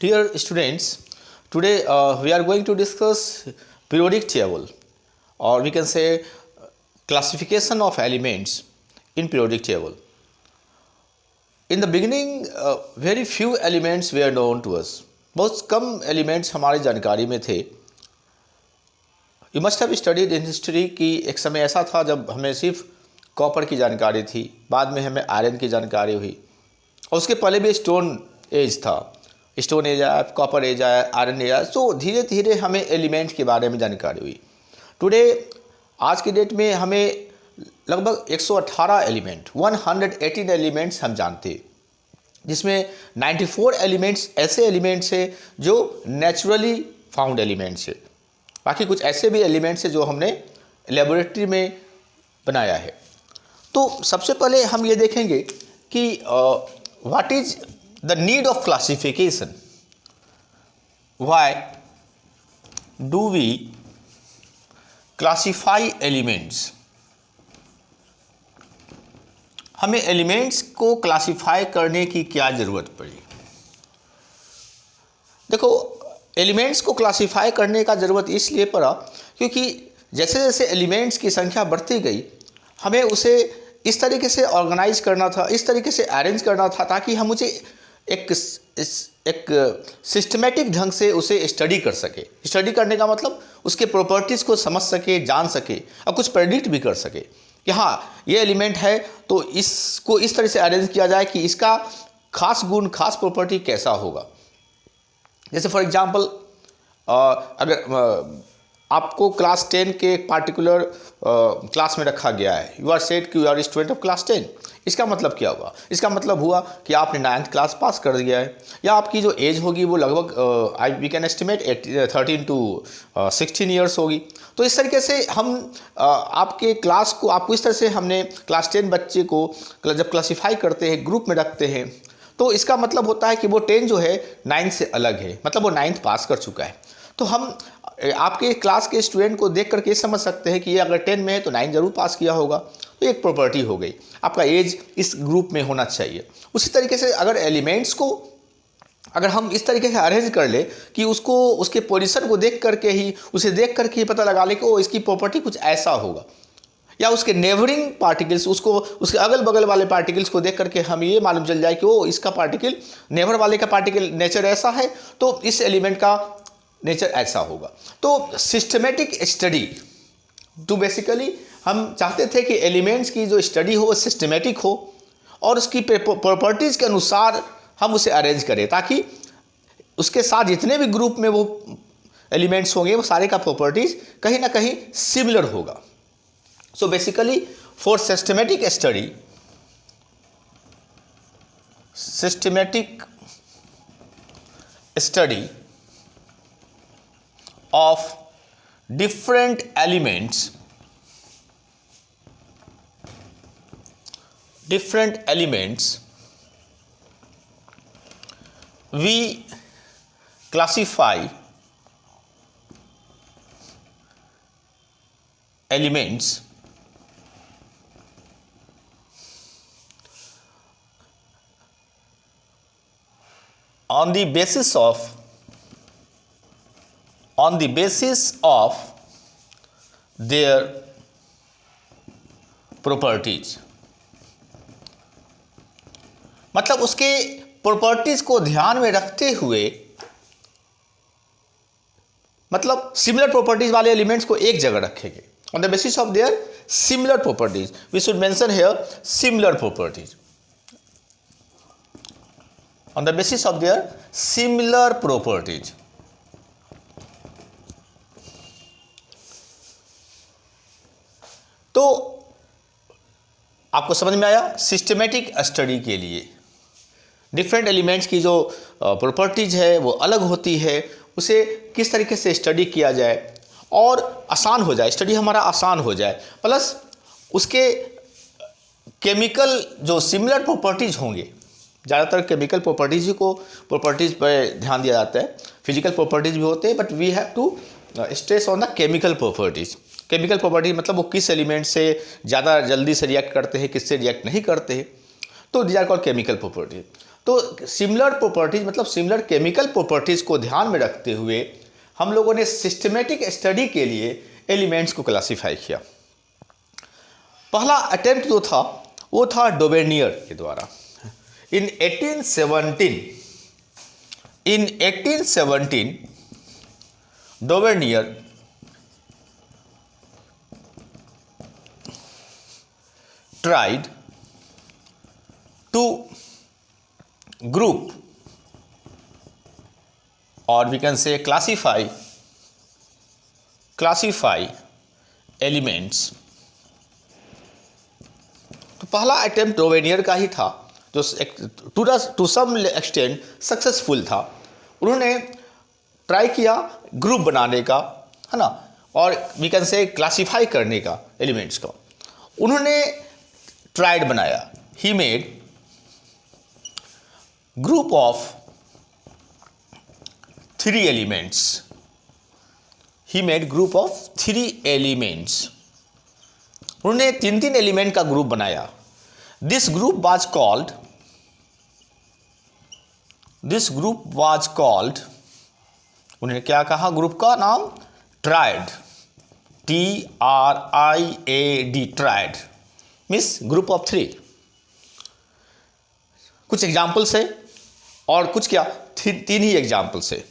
Dear students, today we are going to discuss periodic table, or we can say classification of elements in periodic table. In the beginning, very few elements were known to us. बहुत कम elements हमारी जानकारी में थे. You must have studied in history कि एक समय ऐसा था जब हमें सिर्फ कॉपर की जानकारी थी, बाद में हमें आयरन की जानकारी हुई, और उसके पहले भी स्टोन एज था. स्टोन एज आया, कॉपर एज आया, आयरन एज आया. तो धीरे धीरे हमें एलिमेंट के बारे में जानकारी हुई. टुडे आज की डेट में हमें लगभग 118 एलिमेंट 118 एलिमेंट्स हम जानते हैं, जिसमें 94 एलिमेंट्स ऐसे एलिमेंट्स हैं जो नेचुरली फाउंड एलिमेंट्स है. बाकी कुछ ऐसे भी एलिमेंट्स हैं जो हमने लेबोरेटरी में बनाया है. तो सबसे पहले हम ये देखेंगे कि what is the need of classification. Why do we classify elements? हमें एलिमेंट्स को क्लासीफाई करने की क्या ज़रूरत पड़ी? देखो, एलिमेंट्स को क्लासीफाई करने का ज़रूरत इसलिए पड़ा क्योंकि जैसे जैसे एलिमेंट्स की संख्या बढ़ती गई, हमें उसे इस तरीके से ऑर्गेनाइज करना था, इस तरीके से अरेंज करना था ताकि हम उसे एक सिस्टमेटिक ढंग से उसे स्टडी कर सके. स्टडी करने का मतलब उसके प्रॉपर्टीज़ को समझ सके, जान सके, और कुछ प्रेडिक्ट भी कर सके कि हाँ ये एलिमेंट है तो इसको इस तरह से अरेंज किया जाए कि इसका खास गुण, खास प्रॉपर्टी कैसा होगा. जैसे फॉर एग्जांपल, अगर आपको क्लास 10 के एक पार्टिकुलर क्लास में रखा गया है, यू आर सेड कि you are student of class 10. इसका मतलब क्या हुआ? इसका मतलब हुआ कि आपने 9th क्लास पास कर दिया है, या आपकी जो एज होगी वो लगभग we can estimate 13 to 16 years होगी. तो इस तरीके से हम आपके क्लास को, आपको इस तरह से हमने क्लास 10 बच्चे को जब क्लासीफाई करते हैं, ग्रुप में रखते हैं, तो इसका मतलब होता है कि वो 10 जो है 9 से अलग है, मतलब वो 9th पास कर चुका है. तो हम आपके क्लास के स्टूडेंट को देख करके समझ सकते हैं कि ये अगर 10 में है तो 9 जरूर पास किया होगा. तो एक प्रॉपर्टी हो गई, आपका एज इस ग्रुप में होना चाहिए. उसी तरीके से अगर एलिमेंट्स को अगर हम इस तरीके से अरेंज कर ले कि उसको उसके पोजीशन को देख करके ही, उसे देख करके ही पता लगा ले कि ओ इसकी प्रॉपर्टी कुछ ऐसा होगा, या उसके नेबरिंग पार्टिकल्स, उसको उसके अगल बगल वाले पार्टिकल्स को देख करके हम ये मालूम चल जाए कि ओ इसका पार्टिकल, नेबर वाले का पार्टिकल नेचर ऐसा है तो इस एलिमेंट का नेचर ऐसा होगा. तो सिस्टमेटिक स्टडी टू बेसिकली हम चाहते थे कि एलिमेंट्स की जो स्टडी हो वो सिस्टमेटिक हो और उसकी प्रॉपर्टीज़ के अनुसार हम उसे अरेंज करें, ताकि उसके साथ जितने भी ग्रुप में वो एलिमेंट्स होंगे वो सारे का प्रॉपर्टीज़ कहीं ना कहीं सिमिलर होगा. So basically for systematic study of different elements we classify elements on the basis of their properties. मतलब उसके प्रॉपर्टीज को ध्यान में रखते हुए, मतलब सिमिलर प्रॉपर्टीज वाले एलिमेंट्स को एक जगह रखेंगे. On the basis of their similar properties, we should mention here similar properties. On the basis of their similar properties. तो आपको समझ में आया, सिस्टमेटिक स्टडी के लिए डिफरेंट एलिमेंट्स की जो प्रॉपर्टीज है वो अलग होती है, उसे किस तरीके से स्टडी किया जाए और आसान हो जाए, स्टडी हमारा आसान हो जाए, प्लस उसके केमिकल जो सिमिलर प्रॉपर्टीज होंगे, ज़्यादातर केमिकल प्रॉपर्टीज पर ध्यान दिया जाता है. फिजिकल प्रॉपर्टीज भी होते हैं, but we have to stress on the chemical properties. Chemical property मतलब वो किस एलिमेंट से ज़्यादा जल्दी से रिएक्ट करते हैं, किससे रिएक्ट नहीं करते हैं, तो these are called chemical property. तो सिमिलर प्रॉपर्टीज मतलब सिमिलर केमिकल प्रॉपर्टीज को ध्यान में रखते हुए हम लोगों ने सिस्टमेटिक स्टडी के लिए एलिमेंट्स को क्लासिफाई किया। पहला अटेम्प्ट जो था वो था डोवेनियर के द्वारा इन 1817 डोवेनियर tried to group or we can say classify elements। तो पहला अटेम्प्ट डोवेनियर का ही था जो टू सम एक्सटेंट सक्सेसफुल था। उन्होंने ट्राई किया ग्रुप बनाने का, है ना, और वी कैन से क्लासीफाई करने का एलिमेंट्स का। उन्होंने ट्राइड बनाया, he made group of 3 elements, he made group of 3 elements. उन्होंने 3 एलिमेंट का ग्रुप बनाया। दिस ग्रुप वाज कॉल्ड, उन्होंने क्या कहा ग्रुप का नाम? Tried, TRIAD, tried means group of 3। कुछ एग्जाम्पल्स है और कुछ क्या 3 ही एग्जाम्पल्स है।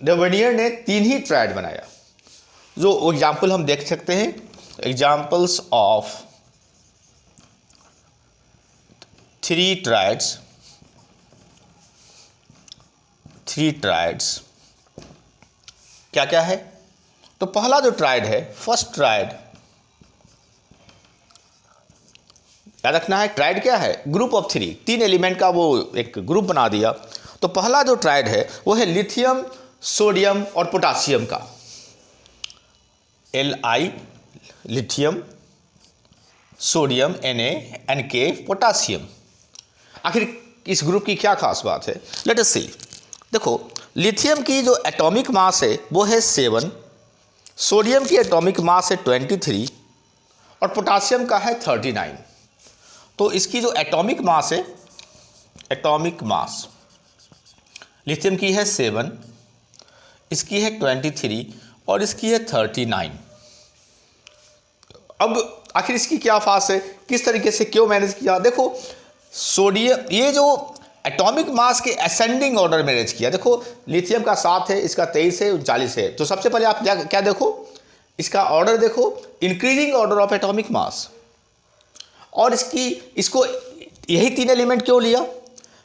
डोवेनियर ने 3 ही ट्राइड बनाया। जो एग्जाम्पल हम देख सकते हैं, एग्जाम्पल्स ऑफ 3 ट्राइड्स, 3 ट्राइड्स क्या क्या है? तो पहला जो ट्राइड है, फर्स्ट ट्राइड, याद रखना है ट्राइड क्या है? ग्रुप ऑफ 3 एलिमेंट का वो एक ग्रुप बना दिया। तो पहला जो ट्राइड है वो है लिथियम, सोडियम और पोटासियम का, Li lithium, sodium Na, potassium. आखिर इस ग्रुप की क्या खास बात है? लेट अस सी। देखो, लिथियम की जो एटॉमिक मास है वो है 7, सोडियम की एटॉमिक मास है 23 और पोटासियम का है 39। तो इसकी जो एटॉमिक मास है, एटॉमिक मास लिथियम की है 7, इसकी है 23 और इसकी है 39। अब आखिर इसकी क्या खास है, किस तरीके से क्यों मैनेज किया? देखो, सोडियम, ये जो एटॉमिक मास के असेंडिंग ऑर्डर मैनेज किया। देखो, लिथियम का 7 है, इसका 23 है, 39 है। तो सबसे पहले आप क्या देखो, इसका ऑर्डर देखो, increasing order of atomic mass. और इसको यही 3 एलिमेंट क्यों लिया?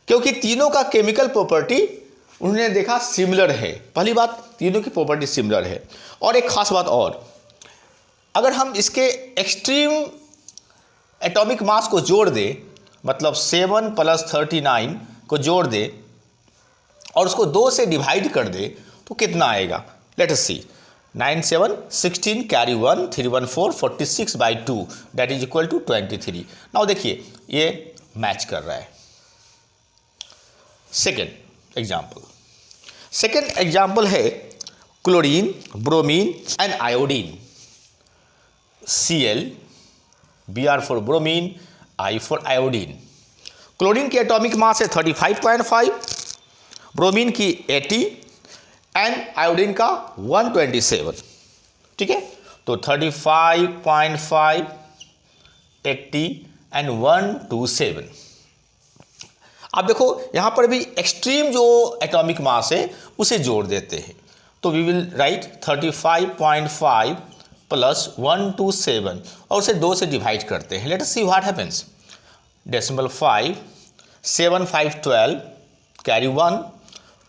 क्योंकि तीनों का केमिकल प्रॉपर्टी उन्होंने देखा सिमिलर है। पहली बात, तीनों की प्रॉपर्टी सिमिलर है। और एक खास बात और, अगर हम इसके एक्सट्रीम एटॉमिक मास को जोड़ दें, मतलब 7 + 39 को जोड़ दें और उसको 2 से डिवाइड कर दें, तो कितना आएगा? Let us see. 9 7 16 carry 1 3 1 4 46/2 that is equal to 23। Now देखिए, ये मैच कर रहा है। सेकेंड एग्जाम्पल है chlorine, bromine and iodine. Cl, Br for bromine, I for iodine. Chlorine की एटॉमिक मास है 35.5, ब्रोमीन की 80 एंड आयोडीन का 127। ठीक है, तो 35.5, 80 एंड 127। आप देखो, यहाँ पर भी एक्सट्रीम जो एटॉमिक मास है उसे जोड़ देते हैं। तो वी विल राइट 35.5 + 127 और उसे 2 से डिवाइड करते हैं। Late us see what happens. Decimal 5 7 5 12 carry 1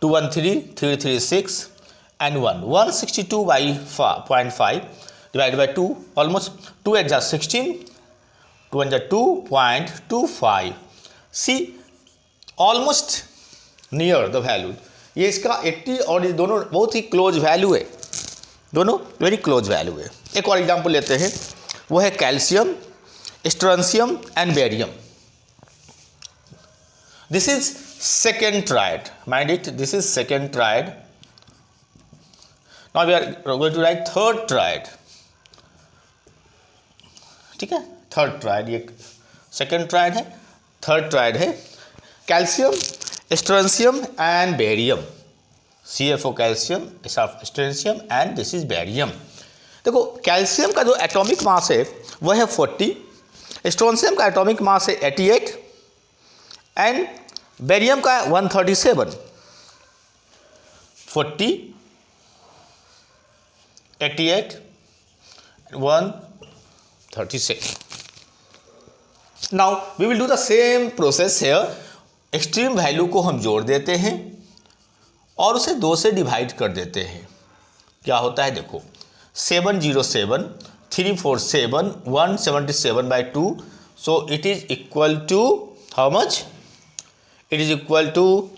2 1 3 3 3 6 and 1 162/5 divide by 2, almost 2 8 जा 16, 2 1 जा 2.25। सी ऑलमोस्ट नियर द वैल्यू। ये इसका 80 और ये दोनों बहुत ही क्लोज वैल्यू है, दोनों वेरी क्लोज वैल्यू है। एक और एग्जांपल लेते हैं, वो है calcium, strontium and barium. This is second triad, mind it, this is second triad. Now we are going to write third triad. ठीक है, थर्ड ट्राइड, ये सेकेंड ट्राइड है, थर्ड ट्राइड है calcium, strontium and barium. CFO calcium, strontium and this is barium. देखो calcium का जो atomic mass है वह है 40, स्ट्रोंशियम का एटॉमिक मास है 88 एंड बेरियम का 137। 40, 88, 136। Now we will do the same process here. Extreme value को हम जोड़ देते हैं और उसे 2 से डिवाइड कर देते हैं। क्या होता है देखो, 707, 347, 177/2, so it is equal to how much? It is equal to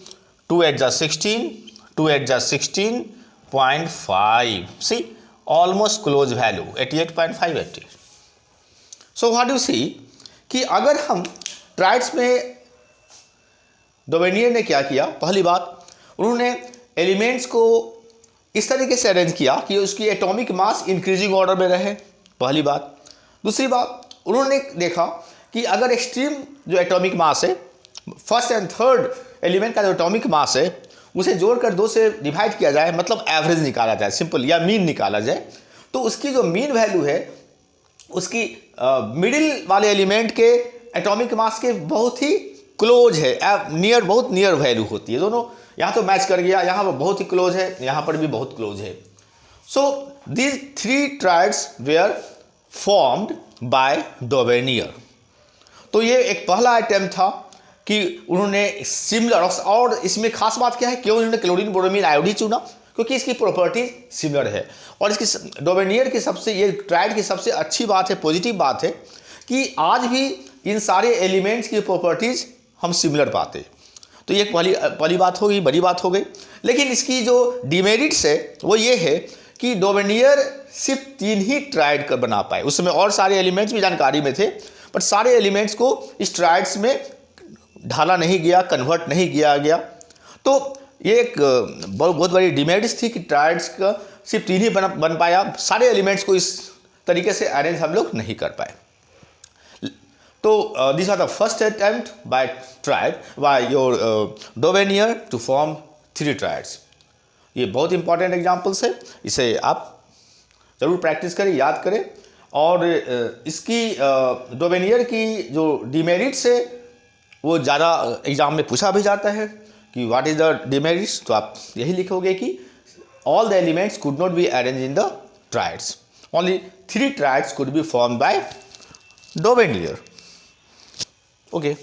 2 8 जा 16, 2 8 जा 16.5. See, almost close value 88.580. So what do you see कि अगर हम ट्राइड्स में डोवेनियर ने क्या किया, पहली बात उन्होंने एलिमेंट्स को इस तरीके से अरेंज किया कि उसकी एटॉमिक मास इंक्रीजिंग ऑर्डर में रहे, पहली बात। दूसरी बात उन्होंने देखा कि अगर एक्सट्रीम जो एटॉमिक मास है, फर्स्ट एंड थर्ड एलिमेंट का जो एटॉमिक मास है उसे जोड़कर 2 से डिवाइड किया जाए, मतलब एवरेज निकाला जाए, सिंपल, या मीन निकाला जाए, तो उसकी जो मीन वैल्यू है उसकी मिडिल वाले एलिमेंट के एटॉमिक मास के बहुत ही क्लोज है, नियर, बहुत नियर वैल्यू होती है। दोनों यहाँ तो मैच कर गया, यहाँ पर बहुत ही क्लोज है, यहाँ पर भी बहुत क्लोज है। So these 3 triads were formed by Dobereiner. तो ये एक पहला अटेम्प्ट था कि उन्होंने सिमिलर, और इसमें खास बात क्या है, क्यों उन्होंने क्लोरीन ब्रोमीन आयोडीन चुना, क्योंकि इसकी प्रॉपर्टीज सिमिलर है। और इसकी डोवेनियर की सबसे, ये ट्राइड की सबसे अच्छी बात है, पॉजिटिव बात है कि आज भी इन सारे एलिमेंट्स की प्रॉपर्टीज हम सिमिलर पाते। तो ये पहली बात हो गई, बड़ी बात हो गई। लेकिन इसकी जो डिमेरिट्स है वो ये है कि डोवेनियर सिर्फ 3 ही ट्राइड कर बना पाए, उसमें और सारे एलिमेंट्स भी जानकारी में थे, बट सारे एलिमेंट्स को इस ट्राइड्स में ढाला नहीं गया, कन्वर्ट नहीं किया गया। तो ये एक बहुत बड़ी डिमेरिट्स थी कि ट्राइड्स का सिर्फ 3 ही बन पाया, सारे एलिमेंट्स को इस तरीके से अरेंज हम लोग नहीं कर पाए। तो this are the first attempt by triad, by your Dobereiner to form 3 triads. ये बहुत इंपॉर्टेंट एग्जाम्पल्स है, इसे आप ज़रूर प्रैक्टिस करें, याद करें। और इसकी डोवेनियर की जो डिमेरिट्स है वो ज़्यादा एग्जाम में पूछा भी जाता है कि व्हाट इज़ द डिमेरिट्स, तो आप यही लिखोगे कि all the elements could not be arrange in the triads, only 3 triads could be formed by Dobereiner. Okay.